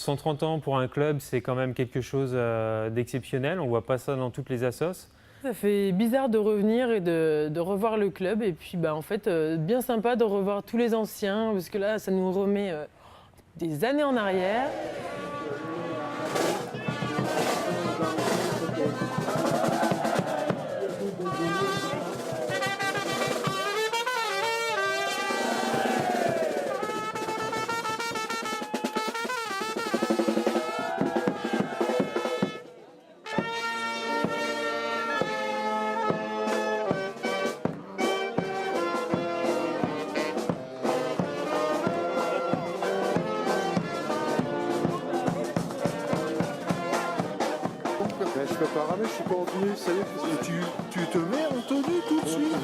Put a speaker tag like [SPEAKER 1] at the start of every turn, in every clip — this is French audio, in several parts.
[SPEAKER 1] 130 ans pour un club, c'est quand même quelque chose d'exceptionnel. On ne voit pas ça dans toutes les assos.
[SPEAKER 2] Ça fait bizarre de revenir et de revoir le club. Et puis en fait, bien sympa de revoir tous les anciens, parce que là, ça nous remet des années en arrière.
[SPEAKER 3] Je peux pas ramer, je suis pas en tenue, ça y est. Tu te mets en tenue tout de suite.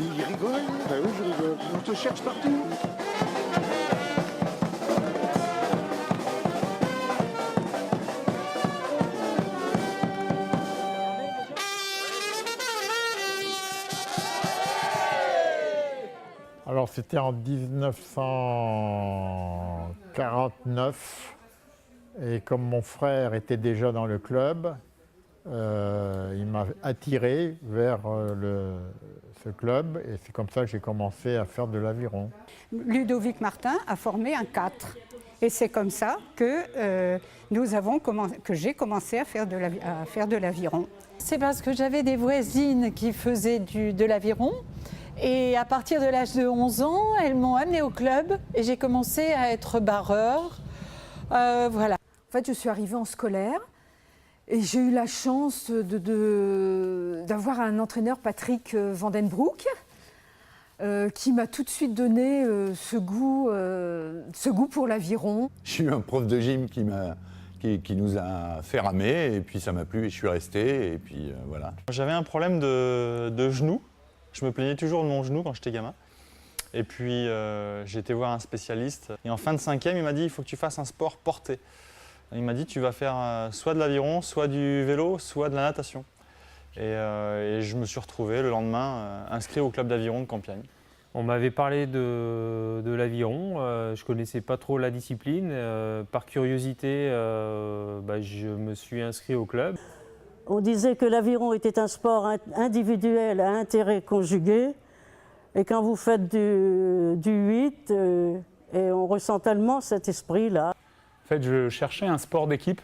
[SPEAKER 3] Il rigole. Bah oui, je rigole. On te cherche partout.
[SPEAKER 4] Alors c'était en 1949 et comme mon frère était déjà dans le club, il m'a attiré vers ce club et c'est comme ça que j'ai commencé à faire de l'aviron.
[SPEAKER 5] Ludovic Martin a formé un 4 et c'est comme ça que, j'ai commencé à faire de l'aviron.
[SPEAKER 6] C'est parce que j'avais des voisines qui faisaient de l'aviron et à partir de l'âge de 11 ans, elles m'ont amenée au club et j'ai commencé à être barreur. Voilà.
[SPEAKER 7] En fait, je suis arrivée en scolaire et j'ai eu la chance d'avoir un entraîneur, Patrick Vandenbroek, qui m'a tout de suite donné ce goût pour l'aviron.
[SPEAKER 8] J'ai eu un prof de gym qui nous a fait ramer et puis ça m'a plu et je suis resté et puis voilà.
[SPEAKER 9] J'avais un problème de genou. Je me plaignais toujours de mon genou quand j'étais gamin. Et puis j'ai été voir un spécialiste et en fin de 5e, il m'a dit il faut que tu fasses un sport porté. Il m'a dit tu vas faire soit de l'aviron, soit du vélo, soit de la natation. Et je me suis retrouvé le lendemain inscrit au club d'aviron de Compiègne.
[SPEAKER 1] On m'avait parlé de l'aviron, je ne connaissais pas trop la discipline. Par curiosité, je me suis inscrit au club.
[SPEAKER 10] On disait que l'aviron était un sport individuel à intérêt conjugué. Et quand vous faites du 8, et on ressent tellement cet esprit-là.
[SPEAKER 11] En fait, je cherchais un sport d'équipe.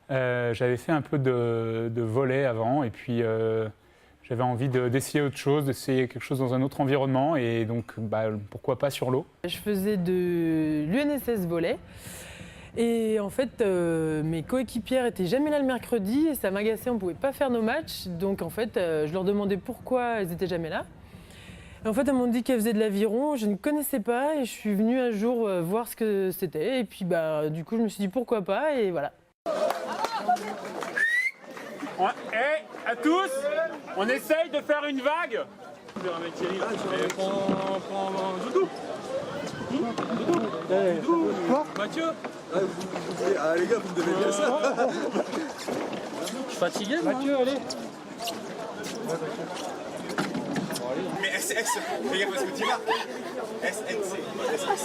[SPEAKER 11] J'avais fait un peu de volley avant et puis j'avais envie d'essayer autre chose, d'essayer quelque chose dans un autre environnement et donc pourquoi pas sur l'eau.
[SPEAKER 2] Je faisais de l'UNSS volley et en fait mes coéquipières étaient jamais là le mercredi et ça m'agaçait, on ne pouvait pas faire nos matchs. Donc en fait je leur demandais pourquoi elles n'étaient jamais là. Et en fait, elles m'ont dit qu'elles faisaient de l'aviron, je ne connaissais pas et je suis venue un jour voir ce que c'était. Et puis du coup, je me suis dit pourquoi pas et voilà.
[SPEAKER 11] À tous, on essaye de faire une vague. Prends Doudou. Doudou. Mathieu.
[SPEAKER 3] Ah les gars, vous me devez bien ça.
[SPEAKER 11] Je suis fatigué, Mathieu, allez.
[SPEAKER 3] Mais SS, regarde ce que tu as. SNC. SS.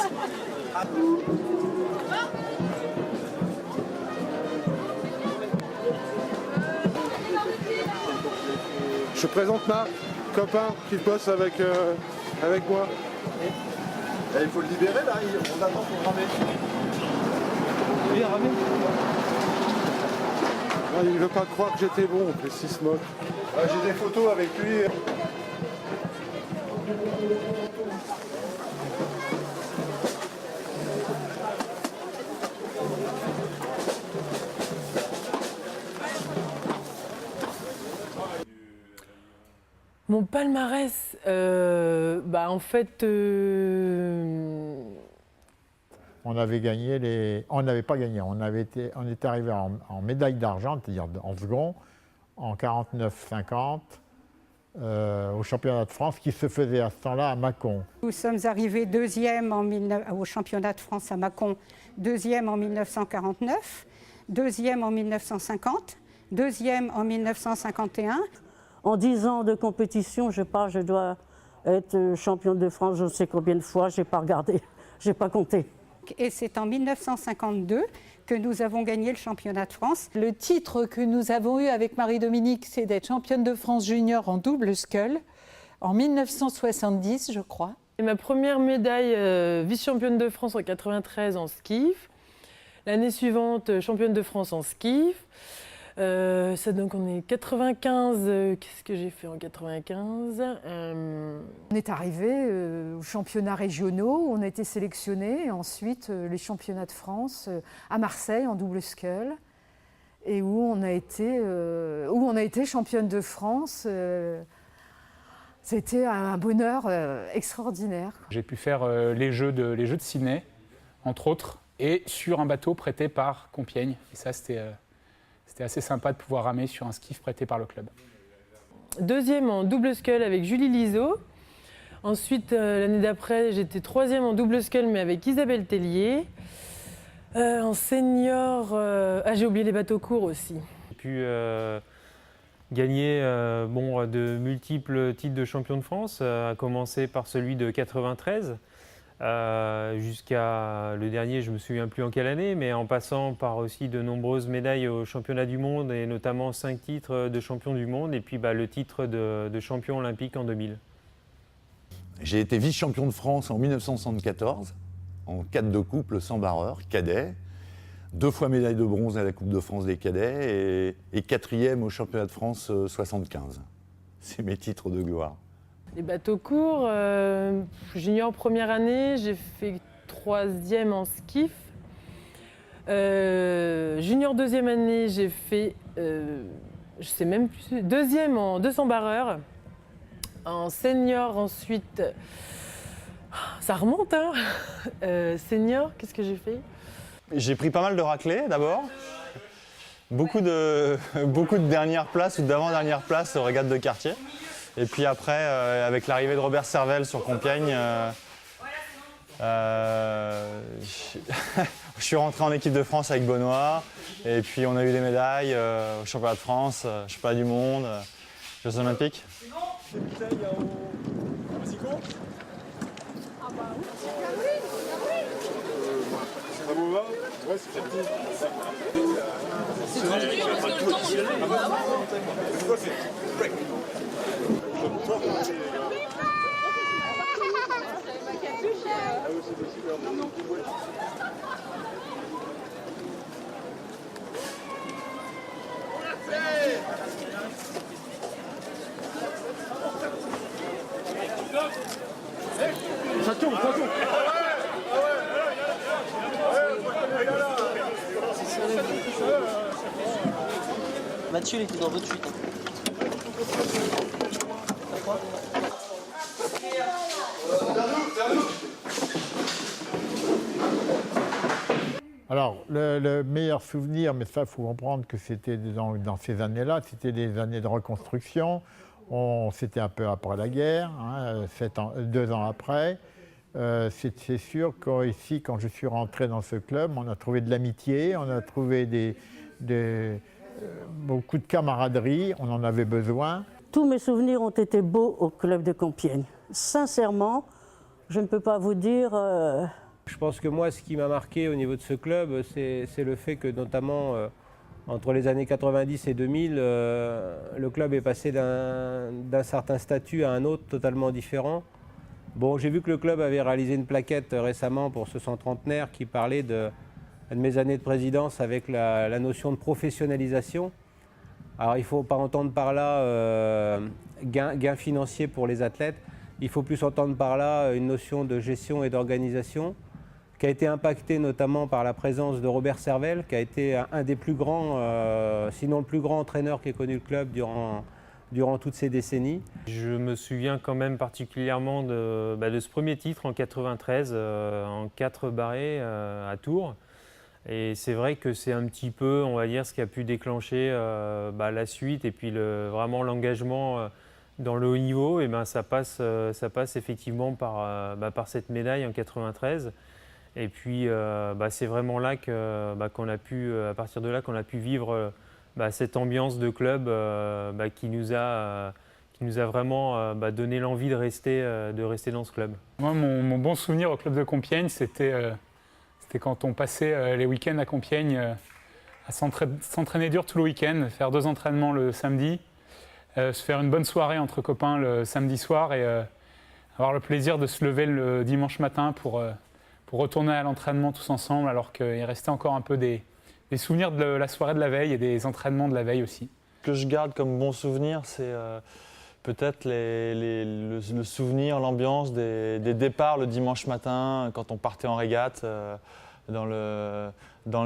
[SPEAKER 3] Je présente Marc, copain qui bosse avec moi. Et il faut le libérer là, on attend pour ramer.
[SPEAKER 11] Oui, ramer.
[SPEAKER 3] Il veut pas croire que j'étais bon, en plus il se moque. J'ai des photos avec lui.
[SPEAKER 2] Mon palmarès, en fait...
[SPEAKER 4] On avait gagné on n'avait pas gagné, on était arrivé en médaille d'argent, c'est-à-dire en second, en 49-50, au championnat de France qui se faisait à ce temps-là à Mâcon.
[SPEAKER 5] Nous sommes arrivés deuxième au championnat de France à Mâcon, deuxième en 1949, deuxième en 1950, deuxième en 1951.
[SPEAKER 10] En 10 ans de compétition, je dois être championne de France, je ne sais combien de fois, je n'ai pas regardé, je n'ai pas compté.
[SPEAKER 5] Et c'est en 1952 que nous avons gagné le championnat de France.
[SPEAKER 6] Le titre que nous avons eu avec Marie-Dominique, c'est d'être championne de France junior en double scull en 1970, je crois.
[SPEAKER 2] Et ma première médaille vice-championne de France en 93 en skiff. L'année suivante, championne de France en skiff. Ça, donc on est 95. Qu'est-ce que j'ai fait en 95
[SPEAKER 7] On est arrivé aux championnats régionaux, on a été sélectionnés, et ensuite les championnats de France à Marseille en double scull, et où on a été championne de France. C'était un bonheur extraordinaire.
[SPEAKER 11] J'ai pu faire les jeux de Sydney, entre autres, et sur un bateau prêté par Compiègne. Et ça, c'était assez sympa de pouvoir ramer sur un skiff prêté par le club.
[SPEAKER 2] Deuxième en double scull avec Julie Liseau. Ensuite, l'année d'après, j'étais troisième en double scull, mais avec Isabelle Tellier. En senior, j'ai oublié les bateaux courts aussi.
[SPEAKER 1] J'ai pu gagner de multiples titres de champion de France, à commencer par celui de 93. Jusqu'à le dernier, je ne me souviens plus en quelle année, mais en passant par aussi de nombreuses médailles au championnat du monde et notamment 5 titres de champion du monde et puis le titre de champion olympique en 2000.
[SPEAKER 8] J'ai été vice-champion de France en 1974, en 4 de couple sans barreur, cadet. 2 fois médaille de bronze à la Coupe de France des cadets et 4e au championnat de France 75. C'est mes titres de gloire.
[SPEAKER 2] Les bateaux courts, junior première année, j'ai fait 3e en skiff. Junior deuxième année, j'ai fait, je sais même plus, 2e en 200 barreurs. En senior ensuite, ça remonte hein. Senior, qu'est-ce que j'ai fait?
[SPEAKER 9] J'ai pris pas mal de raclés d'abord. Beaucoup de dernières places ou d'avant-dernières places aux régates de quartier. Et puis après, avec l'arrivée de Robert Servel sur Compiègne, je suis rentré en équipe de France avec Benoît. Et puis on a eu des médailles au championnat de France, championnat du monde, Jeux olympiques.
[SPEAKER 3] Des bouteilles au Mexico? Ah bah oui, ça vous va? Ouais, c'est parti. C'est trop dur parce que le temps,
[SPEAKER 12] Ça tourne, ça tourne.
[SPEAKER 13] Mathieu, il était dans votre suite.
[SPEAKER 4] Alors, le meilleur souvenir, mais ça, il faut comprendre que c'était dans ces années-là, c'était des années de reconstruction. C'était un peu après la guerre, 2 ans après. C'est sûr qu'ici, quand je suis rentré dans ce club, on a trouvé de l'amitié, on a trouvé beaucoup de camaraderie, on en avait besoin.
[SPEAKER 10] Tous mes souvenirs ont été beaux au club de Compiègne. Sincèrement, je ne peux pas vous dire...
[SPEAKER 14] Je pense que moi, ce qui m'a marqué au niveau de ce club, c'est le fait que notamment entre les années 90 et 2000, le club est passé d'un certain statut à un autre totalement différent. Bon, j'ai vu que le club avait réalisé une plaquette récemment pour ce centenaire qui parlait de mes années de présidence avec la notion de professionnalisation. Alors il ne faut pas entendre par là gain financier pour les athlètes, il faut plus entendre par là une notion de gestion et d'organisation qui a été impactée notamment par la présence de Robert Servel, qui a été un des plus grands, sinon le plus grand entraîneur qui ait connu le club durant toutes ces décennies.
[SPEAKER 1] Je me souviens quand même particulièrement de ce premier titre en 93, en 4 barrés à Tours. Et c'est vrai que c'est un petit peu, on va dire, ce qui a pu déclencher la suite et puis vraiment l'engagement dans le haut niveau. Et ça passe effectivement par cette médaille en 93. Et puis c'est vraiment là qu'on a pu, à partir de là, qu'on a pu vivre cette ambiance de club qui nous a vraiment donné l'envie de rester dans ce club.
[SPEAKER 11] Moi, mon bon souvenir au club de Compiègne, c'était C'était quand on passait les week-ends à Compiègne à s'entraîner dur tout le week-end, faire 2 entraînements le samedi, se faire une bonne soirée entre copains le samedi soir et avoir le plaisir de se lever le dimanche matin pour retourner à l'entraînement tous ensemble, alors qu'il restait encore un peu des souvenirs de la soirée de la veille et des entraînements de la veille aussi.
[SPEAKER 9] Ce que je garde comme bon souvenir, c'est peut-être le souvenir, l'ambiance des départs le dimanche matin, quand on partait en régate dans le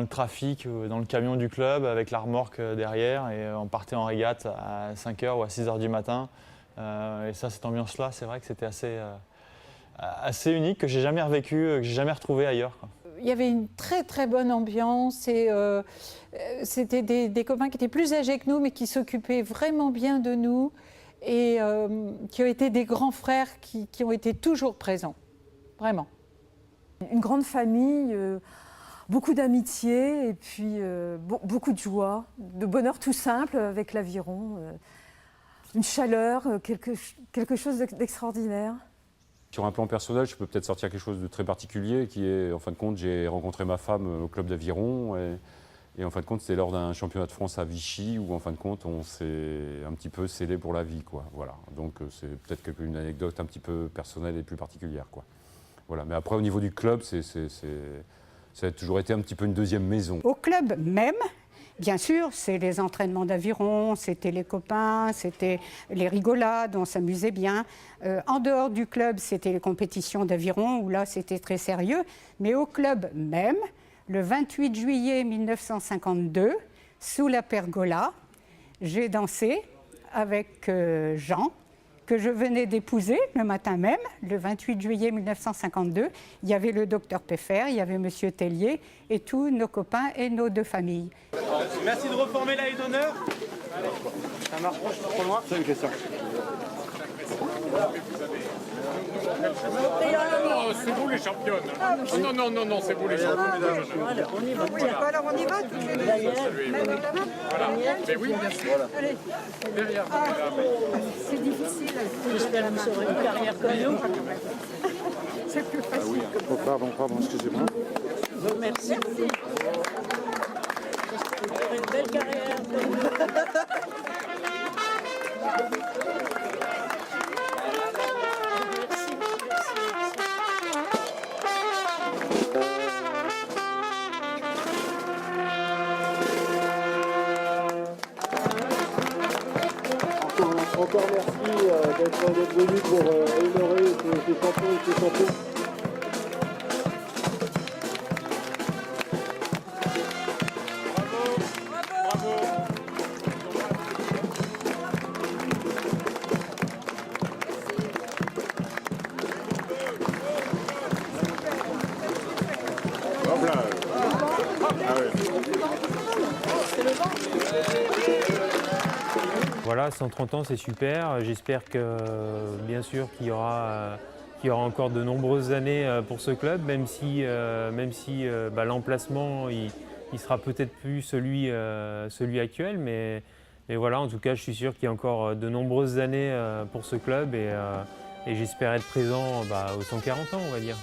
[SPEAKER 9] trafic, dans le camion du club avec la remorque derrière, et on partait en régate à 5h ou à 6h du matin. Et ça, cette ambiance-là, c'est vrai que c'était assez unique, que j'ai jamais revécu, que j'ai jamais retrouvé ailleurs, quoi.
[SPEAKER 6] Il y avait une très très bonne ambiance et c'était des copains qui étaient plus âgés que nous mais qui s'occupaient vraiment bien de nous et qui ont été des grands frères qui ont été toujours présents, vraiment.
[SPEAKER 7] Une grande famille, beaucoup d'amitié et puis beaucoup de joie, de bonheur tout simple avec l'Aviron, une chaleur, quelque chose d'extraordinaire.
[SPEAKER 12] Sur un plan personnel, je peux peut-être sortir quelque chose de très particulier qui est, en fin de compte, j'ai rencontré ma femme au club d'Aviron et en fin de compte, c'était lors d'un championnat de France à Vichy où, en fin de compte, on s'est un petit peu scellé pour la vie, quoi. Voilà. Donc, c'est peut-être une anecdote un petit peu personnelle et plus particulière, quoi. Voilà. Mais après, au niveau du club, ça a toujours été un petit peu une deuxième maison.
[SPEAKER 5] Au club même, bien sûr, c'est les entraînements d'aviron, c'était les copains, c'était les rigolades, on s'amusait bien. En dehors du club, c'était les compétitions d'aviron, où là, c'était très sérieux. Mais au club même, le 28 juillet 1952, sous la pergola, j'ai dansé avec Jean, que je venais d'épouser le matin même, le 28 juillet 1952. Il y avait le docteur Peffer, il y avait monsieur Tellier et tous nos copains et nos 2 familles.
[SPEAKER 15] Merci de reformer la haie d'honneur. Ça marche pas, je suis trop loin. Salut Christian.
[SPEAKER 16] C'est vous les championnes. Non, c'est vous les championnes.
[SPEAKER 5] Voilà, on y va. Alors on y va, toutes les 2. Main dans la main.
[SPEAKER 16] Voilà. Mais oui, bien sûr.
[SPEAKER 5] Allez.
[SPEAKER 16] Derrière.
[SPEAKER 5] C'est difficile.
[SPEAKER 10] J'espère que vous aurez une carrière comme nous.
[SPEAKER 5] C'est plus facile.
[SPEAKER 3] Oh, pardon, excusez-moi.
[SPEAKER 10] Merci. Vous aurez une belle carrière comme nous.
[SPEAKER 3] Encore merci d'être venu pour honorer ces champions et ces champions.
[SPEAKER 1] Voilà, 130 ans, c'est super. J'espère que, bien sûr, qu'il y aura encore de nombreuses années pour ce club, même si l'emplacement, il sera peut-être plus celui actuel. Mais voilà, en tout cas, je suis sûr qu'il y a encore de nombreuses années pour ce club et j'espère être présent aux 140 ans, on va dire.